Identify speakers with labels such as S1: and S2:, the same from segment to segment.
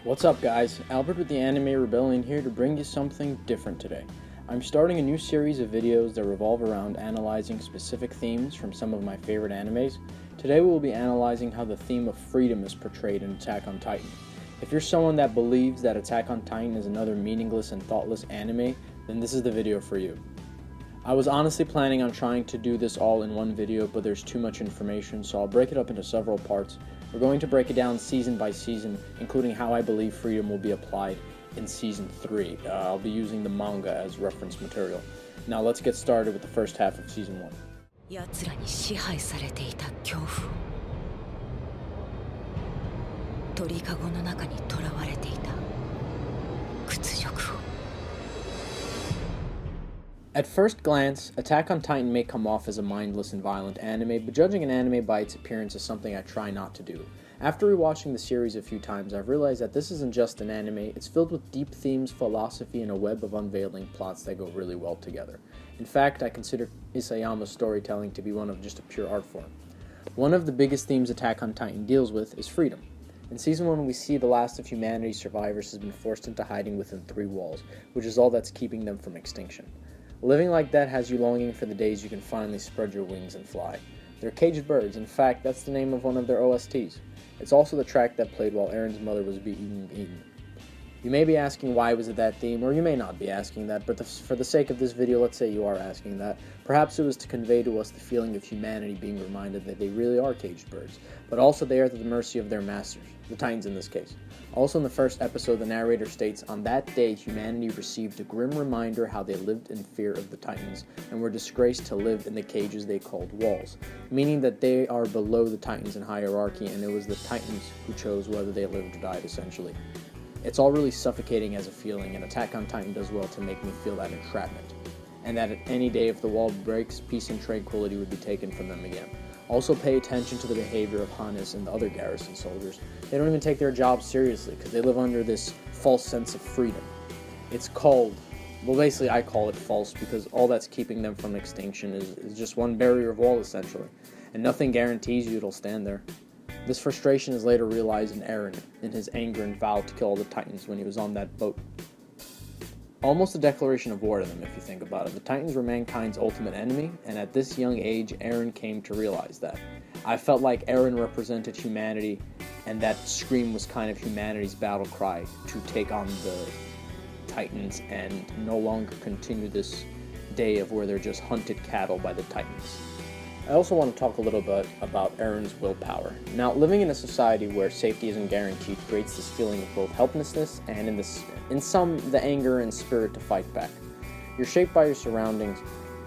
S1: What's up guys, Albert with the Anime Rebellion here to bring you something different today. I'm starting a new series of videos that revolve around analyzing specific themes from some of my favorite animes. Today we will be analyzing how the theme of freedom is portrayed in Attack on Titan. If you're someone that believes that Attack on Titan is another meaningless and thoughtless anime, then this is the video for you. I was honestly planning on trying to do this all in one video, but there's too much information, so I'll break it up into several parts. We're going to break it down season by season, including how I believe freedom will be applied in Season 3. I'll be using the manga as reference material. Now let's get started with the first half of Season 1.
S2: 奴らに支配されていた恐怖を鳥かごの中に囚われていた屈辱を
S1: At first glance, Attack on Titan may come off as a mindless and violent anime, but judging an anime by its appearance is something I try not to do. After rewatching the series a few times, I've realized that this isn't just an anime, it's filled with deep themes, philosophy, and a web of unveiling plots that go really well together. In fact, I consider Isayama's storytelling to be one of just a pure art form. One of the biggest themes Attack on Titan deals with is freedom. In Season 1, we see the last of humanity's survivors has been forced into hiding within 3 walls, which is all that's keeping them from extinction. Living like that has you longing for the days you can finally spread your wings and fly. They're caged birds. In fact, that's the name of one of their OSTs. It's also the track that played while Eren's mother was being eaten. You may be asking why was it that theme, or you may not be asking that, but for the sake of this video, let's say you are asking that. Perhaps it was to convey to us the feeling of humanity being reminded that they really are caged birds, but also they are at the mercy of their masters, the Titans in this case. Also in the first episode, the narrator states, on that day humanity received a grim reminder how they lived in fear of the Titans, and were disgraced to live in the cages they called walls, meaning that they are below the Titans in hierarchy, and it was the Titans who chose whether they lived or died, essentially. It's all really suffocating as a feeling, and Attack on Titan does well to make me feel that entrapment, and that at any day if the wall breaks, peace and tranquility would be taken from them again. Also pay attention to the behavior of Hannes and the other garrison soldiers. They don't even take their jobs seriously, because they live under this false sense of freedom. It's called, well basically I call it false, because all that's keeping them from extinction is just one barrier of wall essentially, and nothing guarantees you it'll stand there. This frustration is later realized in Eren, in his anger and vow to kill all the Titans when he was on that boat. Almost a declaration of war to them if you think about it. The Titans were mankind's ultimate enemy, and at this young age, Eren came to realize that. I felt like Eren represented humanity, and that scream was kind of humanity's battle cry to take on the Titans and no longer continue this day of where they're just hunted cattle by the Titans. I also want to talk a little bit about Eren's willpower. Now, living in a society where safety isn't guaranteed creates this feeling of both helplessness and, in some, the anger and spirit to fight back. You're shaped by your surroundings,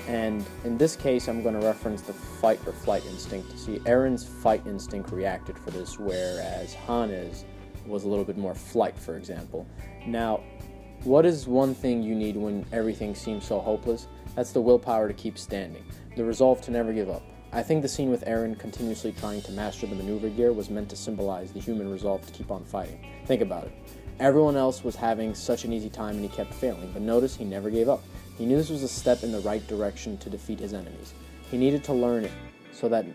S1: and in this case, I'm going to reference the fight or flight instinct. See, Eren's fight instinct reacted for this, whereas Hannes was a little bit more flight, for example. Now, what is one thing you need when everything seems so hopeless? That's the willpower to keep standing, the resolve to never give up. I think the scene with Eren continuously trying to master the maneuver gear was meant to symbolize the human resolve to keep on fighting. Think about it. Everyone else was having such an easy time and he kept failing, but notice he never gave up. He knew this was a step in the right direction to defeat his enemies. He needed to learn it, so that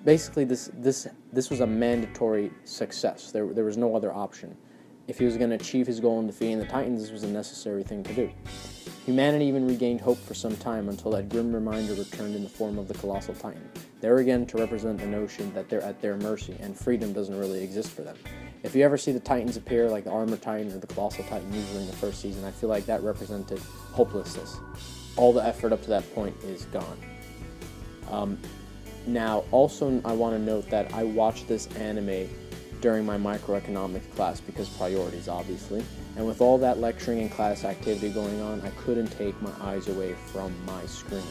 S1: basically this was a mandatory success. There was no other option. If he was going to achieve his goal in defeating the Titans, this was a necessary thing to do. Humanity even regained hope for some time until that grim reminder returned in the form of the Colossal Titan. There again to represent the notion that they're at their mercy and freedom doesn't really exist for them. If you ever see the Titans appear, like the Armor Titan or the Colossal Titan usually in the first season, I feel like that represented hopelessness. All the effort up to that point is gone. Now, also I want to note that I watched this anime during my microeconomics class because priorities, obviously. And with all that lecturing and class activity going on, I couldn't take my eyes away from my screen.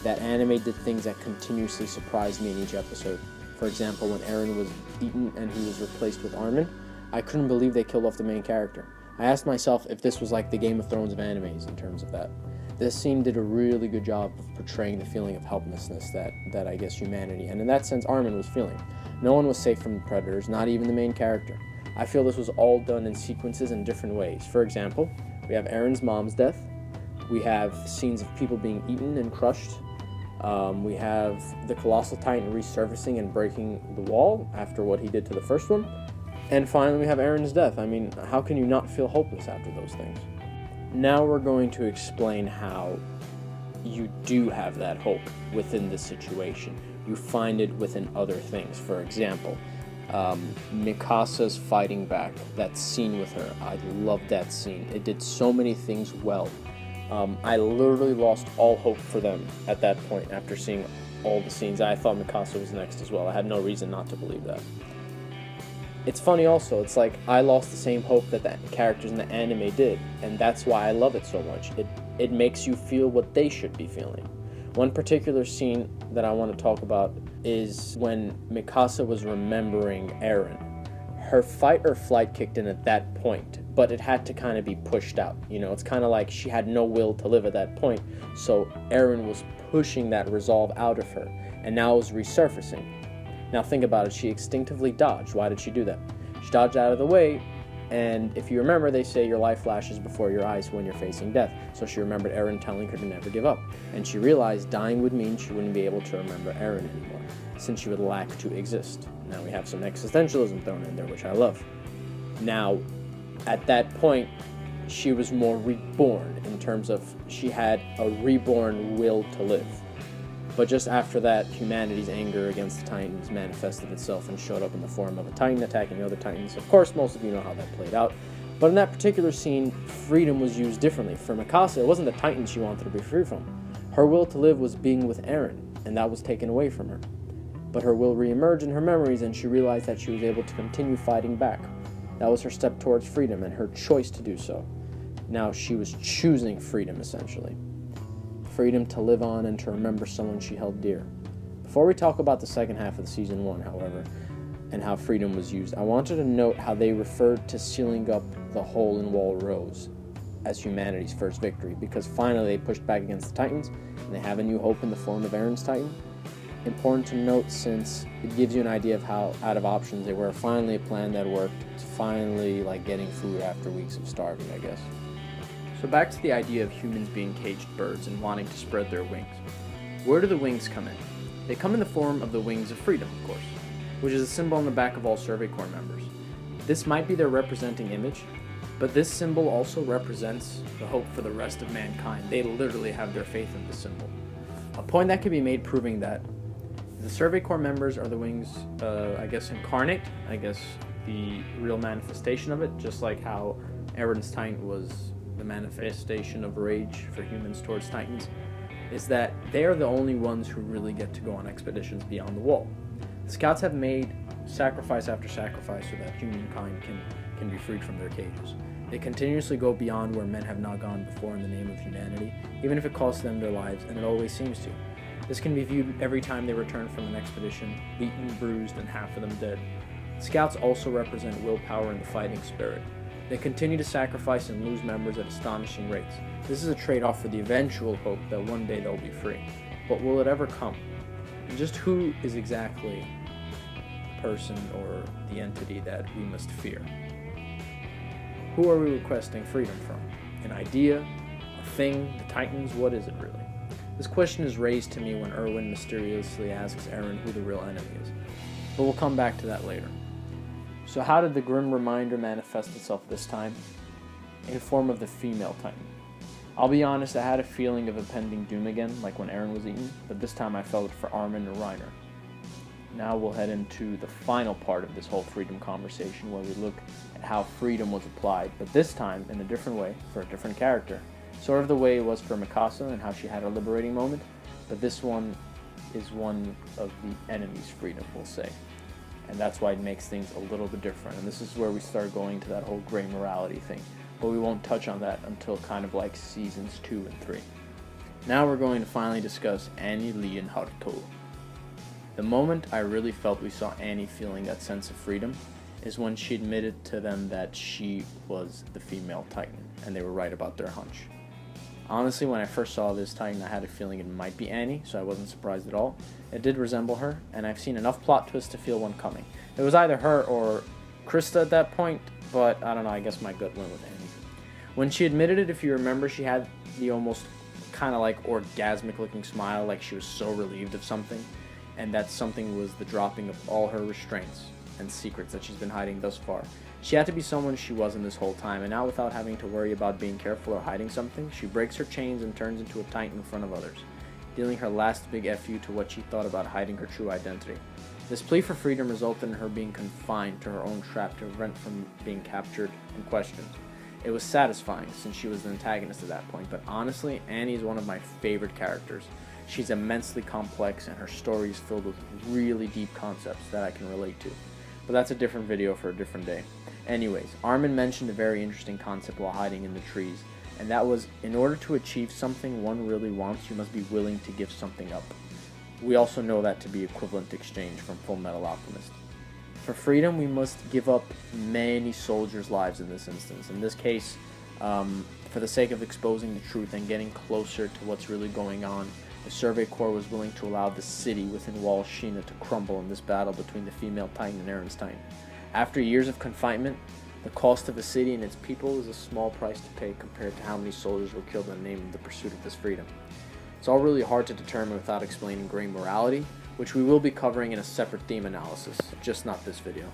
S1: That anime did things that continuously surprised me in each episode. For example, when Eren was eaten and he was replaced with Armin, I couldn't believe they killed off the main character. I asked myself if this was like the Game of Thrones of animes in terms of that. This scene did a really good job of portraying the feeling of helplessness that I guess humanity, and in that sense Armin, was feeling. No one was safe from the predators, not even the main character. I feel this was all done in sequences in different ways. For example, we have Eren's mom's death, we have scenes of people being eaten and crushed, we have the Colossal Titan resurfacing and breaking the wall after what he did to the first one, And finally, we have Eren's death. I mean, how can you not feel hopeless after those things? Now we're going to explain how you do have that hope within this situation. You find it within other things. For example, Mikasa's fighting back, that scene with her, I loved that scene. It did so many things well. I literally lost all hope for them at that point after seeing all the scenes. I thought Mikasa was next as well. I had no reason not to believe that. It's funny also, it's like I lost the same hope that the characters in the anime did, and that's why I love it so much. It makes you feel what they should be feeling. One particular scene that I want to talk about is when Mikasa was remembering Eren. Her fight or flight kicked in at that point, but it had to kind of be pushed out. You know, it's kind of like she had no will to live at that point, so Eren was pushing that resolve out of her, and now it was resurfacing. Now think about it, she instinctively dodged. Why did she do that? She dodged out of the way, and if you remember, they say your life flashes before your eyes when you're facing death. So she remembered Eren telling her to never give up. And she realized dying would mean she wouldn't be able to remember Eren anymore, since she would lack to exist. Now we have some existentialism thrown in there, which I love. Now, at that point, she was more reborn in terms of she had a reborn will to live. But just after that, humanity's anger against the Titans manifested itself and showed up in the form of a Titan attacking the other Titans. Of course, most of you know how that played out. But in that particular scene, freedom was used differently. For Mikasa, it wasn't the Titans she wanted to be free from. Her will to live was being with Eren, and that was taken away from her. But her will reemerged in her memories, and she realized that she was able to continue fighting back. That was her step towards freedom, and her choice to do so. Now she was choosing freedom, essentially. Freedom to live on and to remember someone she held dear. Before we talk about the second half of Season 1, however, and how freedom was used, I wanted to note how they referred to sealing up the hole in Wall Rose as humanity's first victory, because finally they pushed back against the Titans, and they have a new hope in the form of Eren's Titan. Important to note, since it gives you an idea of how out of options they were. Finally a plan that worked. It's finally like getting food after weeks of starving, I guess.
S3: So back to the idea of humans being caged birds and wanting to spread their wings. Where do the wings come in? They come in the form of the wings of freedom, of course, which is a symbol on the back of all Survey Corps members. This might be their representing image, but this symbol also represents the hope for the rest of mankind. They literally have their faith in this symbol. A point that can be made proving that the Survey Corps members are the wings, incarnate, the real manifestation of it, just like how Eren's Titan was the manifestation of rage for humans towards Titans, is that they are the only ones who really get to go on expeditions beyond the wall. The Scouts have made sacrifice after sacrifice so that humankind can be freed from their cages. They continuously go beyond where men have not gone before in the name of humanity, even if it costs them their lives, and it always seems to. This can be viewed every time they return from an expedition, beaten, bruised, and half of them dead. Scouts also represent willpower and the fighting spirit. They continue to sacrifice and lose members at astonishing rates. This is a trade-off for the eventual hope that one day they'll be free. But will it ever come? And just who is exactly the person or the entity that we must fear? Who are we requesting freedom from? An idea? A thing? The Titans? What is it really? This question is raised to me when Erwin mysteriously asks Eren who the real enemy is. But we'll come back to that later. So how did the grim reminder manifest itself this time? In form of the female Titan. I'll be honest, I had a feeling of impending doom again, like when Eren was eaten, but this time I felt it for Armin or Reiner. Now we'll head into the final part of this whole freedom conversation, where we look at how freedom was applied, but this time in a different way for a different character. Sort of the way it was for Mikasa and how she had a liberating moment, but this one is one of the enemy's freedom, we'll say. And that's why it makes things a little bit different. And this is where we start going to that whole gray morality thing. But we won't touch on that until kind of like seasons 2 and 3. Now we're going to finally discuss Annie, Lee, and Haruto. The moment I really felt we saw Annie feeling that sense of freedom is when she admitted to them that she was the female Titan, and they were right about their hunch. Honestly, when I first saw this Titan, I had a feeling it might be Annie, so I wasn't surprised at all. It did resemble her, and I've seen enough plot twists to feel one coming. It was either her or Krista at that point, but I don't know, I guess my gut went with Annie. When she admitted it, if you remember, she had the almost kind of like orgasmic looking smile, like she was so relieved of something, and that something was the dropping of all her restraints. and secrets that she's been hiding thus far. She had to be someone she wasn't this whole time, and now without having to worry about being careful or hiding something, she breaks her chains and turns into a titan in front of others, dealing her last big FU to what she thought about hiding her true identity. This plea for freedom resulted in her being confined to her own trap to prevent from being captured and questioned. It was satisfying since she was the antagonist at that point, but honestly, Annie is one of my favorite characters. She's immensely complex and her story is filled with really deep concepts that I can relate to. But that's a different video for a different day. Anyways, Armin mentioned a very interesting concept while hiding in the trees, and that was, in order to achieve something one really wants, you must be willing to give something up. We also know that to be equivalent exchange from Full Metal Alchemist. For freedom, we must give up many soldiers' lives in this instance. In this case, for the sake of exposing the truth and getting closer to what's really going on, the Survey Corps was willing to allow the city within Wall Sheena to crumble in this battle between the female Titan and Eren's Titan. After years of confinement, the cost of a city and its people is a small price to pay compared to how many soldiers were killed in the name of the pursuit of this freedom. It's all really hard to determine without explaining gray morality, which we will be covering in a separate theme analysis, just not this video.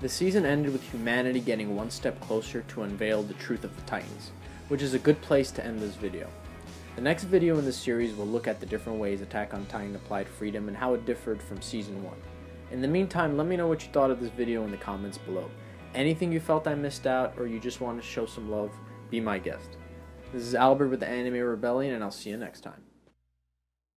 S3: The season ended with humanity getting one step closer to unveil the truth of the Titans, which is a good place to end this video. The next video in this series will look at the different ways Attack on Titan applied freedom and how it differed from Season 1. In the meantime, let me know what you thought of this video in the comments below. Anything you felt I missed out or you just want to show some love, be my guest. This is Albert with the Anime Rebellion, and I'll see you next time.